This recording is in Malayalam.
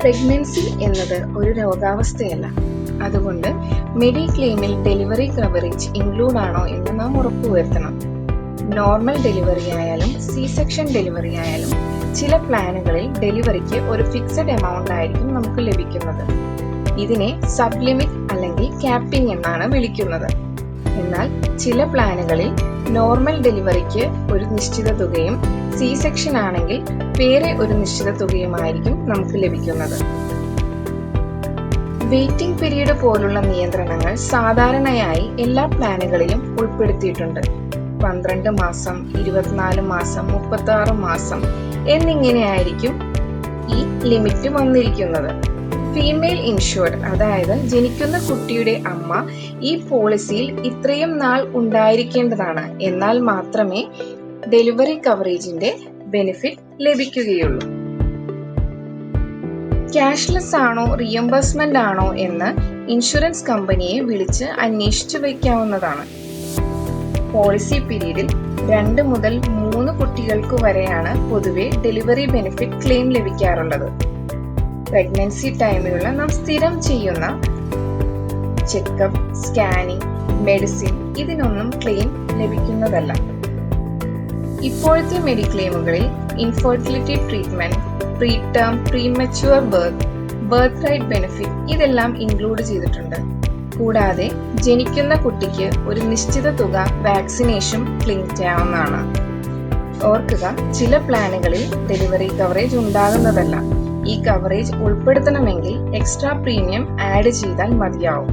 പ്രഗ്നൻസി എന്നത് ഒരു രോഗാവസ്ഥയല്ല. അതുകൊണ്ട് മെഡിക്ലെയിമിൽ ഡെലിവറി കവറേജ് ഇൻക്ലൂഡ് ആണോ എന്ന് നാം ഉറപ്പുവരുത്തണം. നോർമൽ ഡെലിവറി ആയാലും സി സെക്ഷൻ ഡെലിവറി ആയാലും ചില പ്ലാനുകളിൽ ഡെലിവറിക്ക് ഒരു ഫിക്സഡ് എമൗണ്ട് ആയിരിക്കും നമുക്ക് ലഭിക്കുന്നത്. ഇതിനെ സബ് ലിമിറ്റ് അല്ലെങ്കിൽ ക്യാപ്പിംഗ് എന്നാണ് വിളിക്കുന്നത്. എന്നാൽ ചില പ്ലാനുകളിൽ നോർമൽ ഡെലിവറിക്ക് ഒരു നിശ്ചിത തുകയും സി സെക്ഷൻ ആണെങ്കിൽ വേറെ ഒരു നിശ്ചിത തുകയുമായിരിക്കും നമുക്ക് ലഭിക്കുന്നത്. വെയിറ്റിംഗ് പീരീഡ് പോലുള്ള നിയന്ത്രണങ്ങൾ സാധാരണയായി എല്ലാ പ്ലാനുകളിലും ഉൾപ്പെടുത്തിയിട്ടുണ്ട്. 12 മാസം, 24 മാസം, 36 മാസം എന്നിങ്ങനെയായിരിക്കും ഈ ലിമിറ്റ് വന്നിരിക്കുന്നത്. ഫീമെയിൽ ഇൻഷുർഡ്, അതായത് ജനിക്കുന്ന കുട്ടിയുടെ അമ്മ ഈ പോളിസിയിൽ ഇത്രയും നാൾ ഉണ്ടായിരിക്കേണ്ടതാണ്. എന്നാൽ മാത്രമേ ഡെലിവറി കവറേജിന്റെ ബെനിഫിറ്റ് ലഭിക്കുകയുള്ളൂ. ക്യാഷ്ലെസ് ആണോ റിയംബേഴ്സ്മെന്റ് ആണോ എന്ന് ഇൻഷുറൻസ് കമ്പനിയെ വിളിച്ച് അന്വേഷിച്ചു വയ്ക്കാവുന്നതാണ്. പോളിസി പീരീഡിൽ 2 മുതൽ 3 കുട്ടികൾക്ക് വരെയാണ് പൊതുവെ ഡെലിവറി ബെനിഫിറ്റ് ക്ലെയിം ലഭിക്കാറുള്ളത്. പ്രഗ്നൻസി ടൈമിലുള്ള നാം സ്ഥിരം ചെയ്യുന്ന ചെക്കപ്പ്, സ്കാനിങ്, മെഡിസിൻ ഇതിനൊന്നും ക്ലെയിം ലഭിക്കുന്നതല്ല. ഇപ്പോഴത്തെ മെഡിക്ലെയിമുകളിൽ infertility treatment, pre term, premature birth right benefit ഇതെല്ലാം ഇൻക്ലൂഡ് ചെയ്തിട്ടുണ്ട്. കൂടാതെ ജനിക്കുന്ന കുട്ടിക്ക് ഒരു നിശ്ചിത തുക വാക്സിനേഷൻ ക്ലെയിം ചെയ്യാവുന്നതാണ്. ഓർക്കുക, ചില പ്ലാനുകളിൽ ഡെലിവറി കവറേജ് ഉണ്ടാകുന്നതല്ല. ഈ കവറേജ് ഉൾപ്പെടുത്തണമെങ്കിൽ എക്സ്ട്രാ പ്രീമിയം ആഡ് ചെയ്താൽ മതിയാവും.